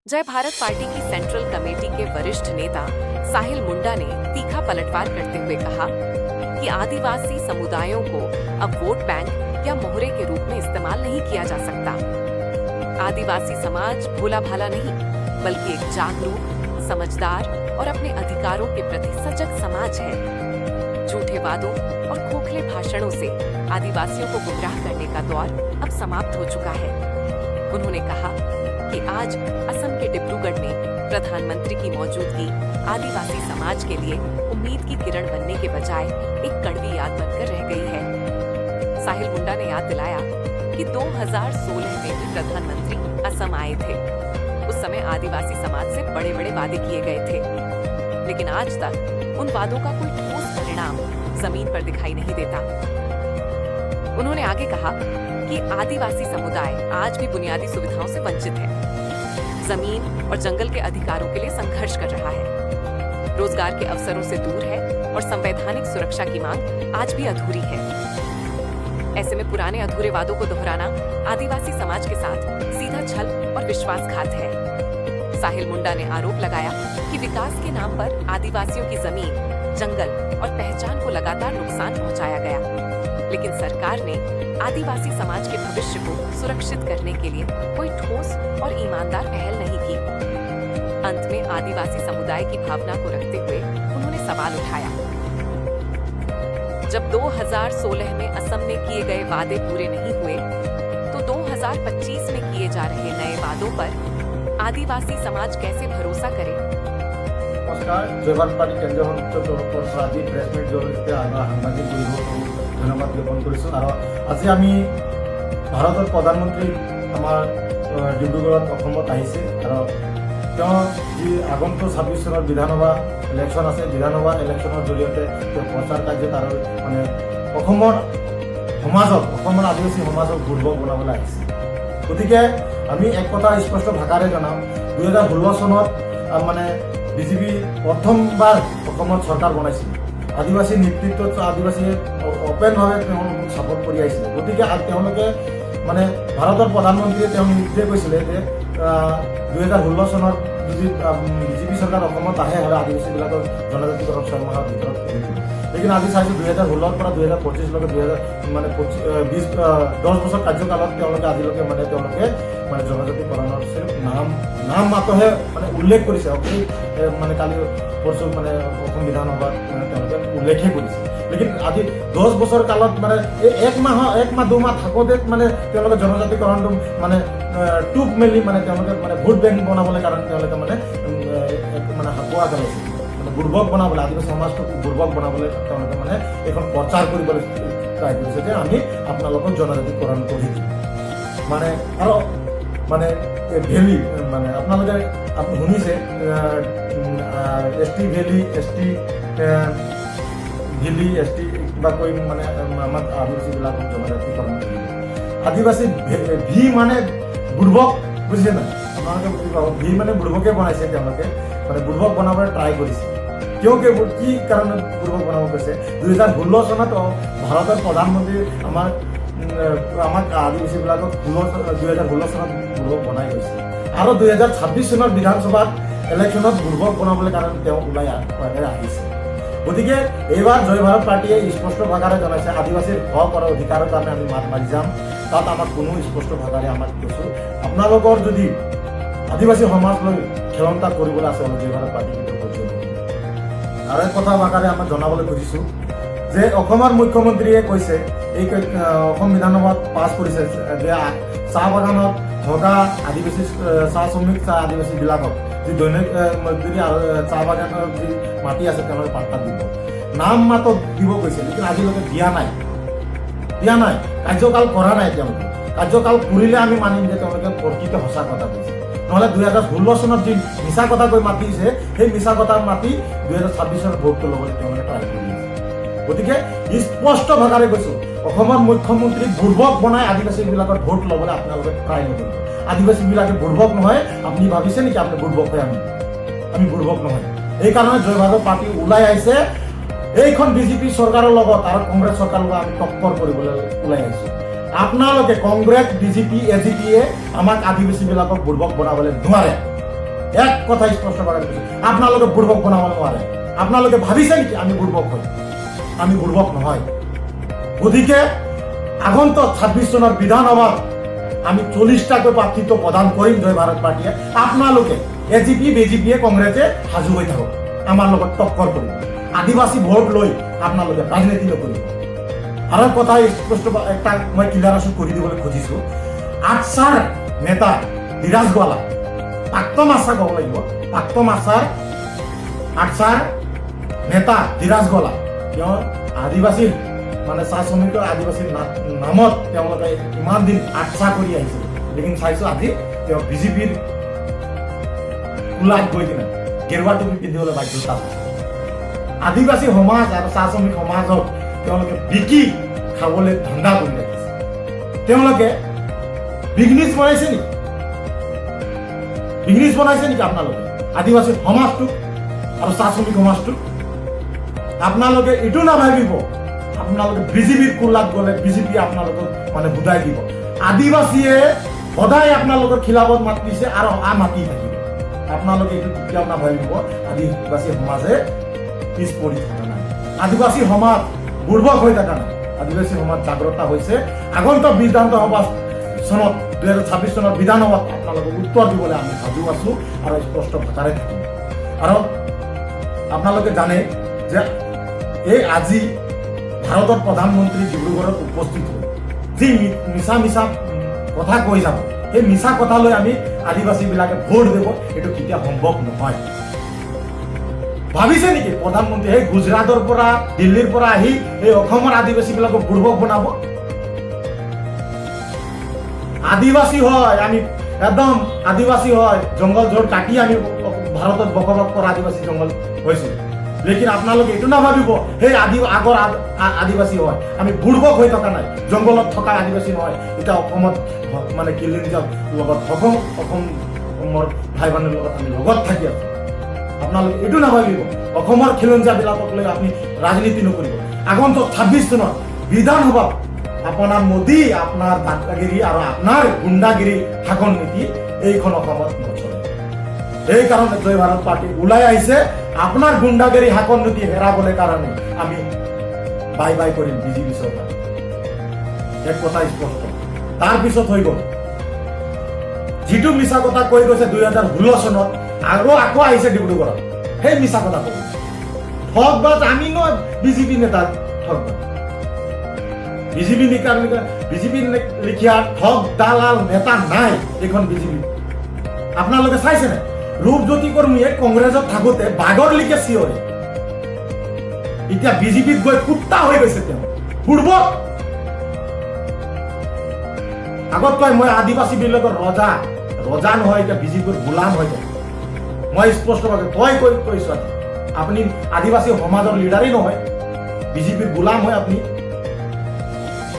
जय भारत पार्टी की central committee के वरिष्ठ नेता साहिल मुंडा ने तीखा पलटवार करते हुए कहा कि आदिवासी समुदायों को अब वोट बैंक या मोहरे के रूप में इस्तेमाल नहीं किया जा सकता। आदिवासी समाज भोला भाला नहीं, बल्कि एक जागरूक, समझदार और अपने अधिकारों के प्रति सजग समाज है। झूठे वादों और खोखले भाषणों से आदिवासियों को गुमराह करने का दौर अब समाप्त हो चुका है। उन्होंने कहा कि आज असम के डिब्रूगढ़ में प्रधानमंत्री की मौजूदगी आदिवासी समाज के लिए उम्मीद की किरण बनने के बजाय एक कड़वी याद बनकर रह गई है। साहिल मुंडा ने याद दिलाया कि 2016 में भी प्रधानमंत्री असम आए थे। उस समय आदिवासी समाज से बड़े बड़े वादे किए गए थे, लेकिन आज तक उन वादों का कोई ठोस परिणाम जमीन पर दिखाई नहीं देता। उन्होंने आगे कहा कि आदिवासी समुदाय आज भी बुनियादी सुविधाओं से वंचित है, जमीन और जंगल के अधिकारों के लिए संघर्ष कर रहा है, रोजगार के अवसरों से दूर है और संवैधानिक सुरक्षा की मांग आज भी अधूरी है। ऐसे में पुराने अधूरे वादों को दोहराना आदिवासी समाज के साथ सीधा छल और विश्वासघात है। साहिल मुंडा ने आरोप लगाया कि विकास के नाम पर आदिवासियों की जमीन, जंगल और पहचान को लगातार नुकसान पहुंचाया गया, लेकिन सरकार ने आदिवासी समाज के भविष्य को सुरक्षित करने के लिए कोई ठोस और ईमानदार पहल नहीं की। अंत में आदिवासी समुदाय की भावना को रखते हुए उन्होंने सवाल उठाया, जब 2016 में असम में किए गए वादे पूरे नहीं हुए, तो 2025 में किए जा रहे नए वादों पर आदिवासी समाज कैसे भरोसा करे? नमस्कार, जय भारत पार्टी केंद्रीय समितिर আজি প্ৰেছ মিট জৰিয়তে আমাৰ সাংবাদিক বন্ধুসকলক ধন্যবাদ জ্ঞাপন কৰিছোঁ। আৰু আজি আমি ভাৰতৰ প্ৰধানমন্ত্ৰী আমাৰ ডিব্ৰুগড়ত অসমত আহিছে আৰু তেওঁ যি আগন্তুক 26 চনৰ বিধানসভা ইলেকশ্যন আছে, বিধানসভা ইলেকশ্যনৰ জৰিয়তে তেওঁ প্ৰচাৰ কাৰ্যত আৰু মানে অসমৰ আদিবাসী সমাজক দুৰ্বল বনাবলৈ আহিছে। গতিকে আমি এক কথা স্পষ্ট ভাষাৰে জনাম, 2016 চনত মানে বিজেপি প্ৰথমবাৰ অসমত চৰকাৰ বনাইছিল। আদিবাসী নেতৃত্বত আদিবাসীয়ে অপেনভাৱে তেওঁলোকক ছাপোৰ্ট কৰি আহিছিলে। গতিকে তেওঁলোকে মানে ভাৰতৰ প্ৰধানমন্ত্ৰীয়ে তেওঁ নিজে কৈছিলে যে 2016 চনত যদি বিজেপি চৰকাৰ অসমত আহে হ'লে আদিবাসীবিলাকৰ জনজাতিকৰণ 6 মাহৰ ভিতৰত কৰি দিব। লেকিন আজি চাইছোঁ 2016 পৰা 2025লৈকে 10 বছৰ কাৰ্যকালত তেওঁলোকে আজিলৈকে মানে জনজাতিকৰণৰ নাম মাত্ৰহে মানে উল্লেখ কৰিছে। মানে কালি পৰশু মানে অসম বিধানসভাত মানে তেওঁলোকে উল্লেখে কৰিছে। লেকিন আজি 10 বছৰ কালত মানে এই এক মাহ 2 মাহ থাকোঁতে মানে তেওঁলোকে জনজাতিকৰণটো মানে টুক মেলি মানে তেওঁলোকে মানে ভোট বেংক বনাবলৈ কাৰণে তেওঁলোকে মানে হাকুৱা জ্বলাইছে, মানে বুৰ্বক বনাবলৈ, আদিবাসী সমাজটোক বুৰ্বক বনাবলৈ তেওঁলোকে মানে এখন প্ৰচাৰ কৰিবলৈ ট্ৰাই কৰিছে যে আমি আপোনালোকক জনজাতিকৰণ কৰি দিম। মানে আৰু মানে ভেলি মানে আপোনালোকে শুনিছে ST valley, ST valley, ST কিবা কৈ মানে আমাক আদিবাসীবিলাকক জনজাতিকৰণ কৰিব। আদিবাসী ভি মানে বুৰ্বক, বুজিছে নাই? আপোনালোকে বুজি পাব, ভি মানে বুৰ্বকে বনাইছে, তেওঁলোকে মানে বুৰ্বক বনাবলৈ ট্ৰাই কৰিছে। কিয় কি কাৰণে বুৰ্বক বনাব কৈছে? 2016 চনত ভাৰতৰ প্ৰধানমন্ত্ৰী আমাক আদিবাসীবিলাকক 2016 চনত বুৰ্বক বনাই গৈছে আৰু 2026 চনৰ বিধানসভাত ইলেকশ্যনত বুৰ্বক বনাবলৈ কাৰণে তেওঁ ওলাই আহিছে। গতিকে এইবাৰ জয় ভাৰত পাৰ্টীয়ে স্পষ্ট ভাষাৰে জনাইছে আদিবাসীৰ হক আৰু অধিকাৰৰ কাৰণে আমি মাত মাৰি যাম। তাত আমাক কোনো স্পষ্ট ভাষাৰে আমাক কৈছোঁ, আপোনালোকৰ যদি আদিবাসী সমাজ লৈ খেলন্তা কৰিবলৈ আছে জয় ভাৰত পাৰ্টী কিন্তু কৈছোঁ। আৰু এক কথা ভাষাৰে আমাক জনাবলৈ খুজিছোঁ যে অসমৰ মুখ্যমন্ত্ৰীয়ে কৈছে, এই অসম বিধানসভাত পাছ কৰিছে যে চাহ বাগানত থকা আদিবাসী চাহ শ্ৰমিক, চাহ আদিবাসীবিলাকক যি দৈনিক মজদুৰি আৰু চাহ বাগানৰ যি মাটি আছে তেওঁলোকে পাট্টা দিব, নাম মাত্ৰ দিব কৈছে, লেকিন আজিলৈকে দিয়া নাই, কাৰ্যকাল কৰা নাই। তেওঁলোকে কাৰ্যকাল কৰিলে আমি মানিম যে তেওঁলোকে প্ৰকৃত সঁচা কথা কৈছে। নহ'লে 2016 চনত যি মিছা কথা কৈ মাতিছে, সেই মিছা কথা মাতি 2026 চনত ভোটটো ল'বলৈ তেওঁলোকে ট্ৰাই কৰি আছে। গতিকে স্পষ্ট ভাষাৰে কৈছোঁ, অসমৰ মুখ্যমন্ত্ৰী বুৰ্বক বনাই আদিবাসীবিলাকৰ ভোট ল'বলৈ আপোনালোকে ট্ৰাই নকৰিব। আদিবাসীবিলাকে বুৰ্বক নহয়, আপুনি ভাবিছে নেকি আপুনি বুৰ্বক হয়? আমি বুৰ্বক নহয়। এইকাৰণে জয় ভাৰত পাৰ্টী ওলাই আহিছে, এইখন বিজেপি চৰকাৰৰ লগত আৰু কংগ্ৰেছ চৰকাৰৰ লগত আমি টক্কৰ কৰিবলৈ ওলাই আহিছোঁ। আপোনালোকে কংগ্ৰেছ, বিজেপি, AGP আমাক আদিবাসীবিলাকক বুৰ্বক বনাবলৈ নোৱাৰে। এক কথা স্পষ্টভাৱে কৈছোঁ, আপোনালোকে বুৰ্বক বনাব নোৱাৰে। আপোনালোকে ভাবিছে নেকি আমি বুৰ্বক হয়? আমি বুৰ্বক নহয়। গতিকে আগন্তুক 26 চনৰ বিধানসভাত আমি 40টাকৈ প্ৰাৰ্থিত্ব প্ৰদান কৰিম জয় ভাৰত পাৰ্টীয়ে। আপোনালোকে এজিপি বিজেপিয়ে কংগ্ৰেছে সাজু হৈ থাকক, আমাৰ লগত টক্কৰ কৰিব। আদিবাসী ভোট লৈ আপোনালোকে ৰাজনীতি নকৰিব। আৰু কথা স্পষ্ট এটা মই ক্লিয়াৰেশ্যন কৰি দিবলৈ খুজিছোঁ, আটছাৰ নেতা ধীৰাজ গোৱালা, প্ৰাক্তন আটছা ক'ব লাগিব, প্ৰাক্তন আটছাৰ নেতা ধীৰাজ গোৱালা, তেওঁ আদিবাসী মানে চাহ শ্ৰমিকৰ আদিবাসীৰ নামত তেওঁলোকে ইমান দিন আটছা কৰি আহিছিল। লেকিন চাইছোঁ আজি তেওঁ বিজেপিৰ কোলাত গৈ কিনে গেৰুৱা টুপি পিন্ধিবলৈ বাধ্যতা হৈছে। আদিবাসী সমাজ আৰু চাহ শ্ৰমিক সমাজক তেওঁলোকে বিকি খাবলৈ ধান্দা কৰি ৰাখিছে। তেওঁলোকে বিজনেছ বনাইছে নেকি? বিজনেছ বনাইছে নেকি আপোনালোকে আদিবাসী সমাজটোক আৰু চাহ শ্ৰমিক সমাজটোক? আপোনালোকে এইটো নাভাবিব আপোনালোকে বিজেপিৰ কোলাত গ'লে বিজেপি আপোনালোকক মানে বুজাই দিব। আদিবাসীয়ে সদায় আপোনালোকৰ খিলাফত মাতিছে আৰু মাতি থাকিব। আপোনালোকে এইটো কেতিয়াও নাভাবিব আদিবাসী সমাজে পিছ পৰি থকা নাই, আদিবাসী সমাজ বুৰ্বক হৈ থকা নাই। আদিবাসী সমাজ জাগ্ৰত হৈছে। আগন্তুক বিধানসভা চনত 2026 চনৰ বিধানসভাত আপোনালোকক উত্তৰ দিবলৈ আমি সাজু আছোঁ আৰু স্পষ্ট ভাষাৰে থাকিম। আৰু আপোনালোকে জানে যে এই আজি ভাৰতৰ প্ৰধানমন্ত্ৰী ডিব্ৰুগড়ত উপস্থিত হৈ যি মিছা কথা কৈ যাব, সেই মিছা কথা লৈ আমি আদিবাসীবিলাকে ভোট দেব, এইটো কেতিয়া সম্ভৱ নহয়। ভাবিছে নেকি প্ৰধানমন্ত্ৰী সেই গুজৰাটৰ পৰা দিল্লীৰ পৰা আহি এই অসমৰ আদিবাসীবিলাকক বুৰ্বক বনাব? আদিবাসী হয়, আমি একদম আদিবাসী হয়, জংঘল ঝোৰ কাটি আমি ভাৰতত বসবাস কৰা আদিবাসী জংঘল হৈছোঁ। লেকিন আপোনালোকে এইটো নাভাবিব সেই আগৰ আদিবাসী হয়, আমি বুৰ্বক হৈ থকা নাই, জংঘলত থকা আদিবাসী নহয়। এতিয়া অসমত মানে খিলঞ্জীয়াৰ লগত অসমৰ ভাই ভনীৰ লগত আমি লগত থাকি আছোঁ। আপোনালোকে এইটো নাভাবিব অসমৰ খিলঞ্জীয়াবিলাকক লৈ আপুনি ৰাজনীতি নকৰিব। আগন্তুক 26 চনত বিধানসভাত আপোনাৰ মোদী, আপোনাৰ দাদাগিৰি আৰু আপোনাৰ গুণ্ডাগিৰি শাসন নীতি এইখন অসমত নচলে। এই কাৰণে জয় ভাৰত পাৰ্টি ওলাই আহিছে। আপোনাৰ গুণ্ডাগিৰি শাসন নীতি হেৰাবলৈ কাৰণে আমি বাই বাই কৰিম বিজেপি চৰকাৰ। এক কথা স্পষ্ট। তাৰপিছত হৈ গ'ল যিটো মিছা কথা কৈ গৈছে 2016 চনত আৰু আকৌ আহিছে ডিব্ৰুগড়ত সেই মিছা কথা ক'ব। ঠগবাজ আমি নহয়, বিজেপি নেতা ঠগবাজ। বিজেপি লিখিয়া ঠগ দালাল নেতা নাই এইখন বিজেপি। আপোনালোকে চাইছেনে? ৰূপজ্যোতি কৰ্মীয়ে কংগ্ৰেছত থাকোঁতে বাঘৰ লিখে চিঞৰে, এতিয়া বিজেপিত গৈ কুত্তা হৈ গৈছে। তেওঁ বুৰ্বক। আগত কয় মই আদিবাসী বিলাকৰ ৰজা নহয়, এতিয়া বিজেপিৰ গোলাম হৈ যায়। মই স্পষ্টভাৱে কৈছোঁ, আপুনি আদিবাসী সমাজৰ লিডাৰেই নহয়, বিজেপিৰ গোলাম হয় আপুনি।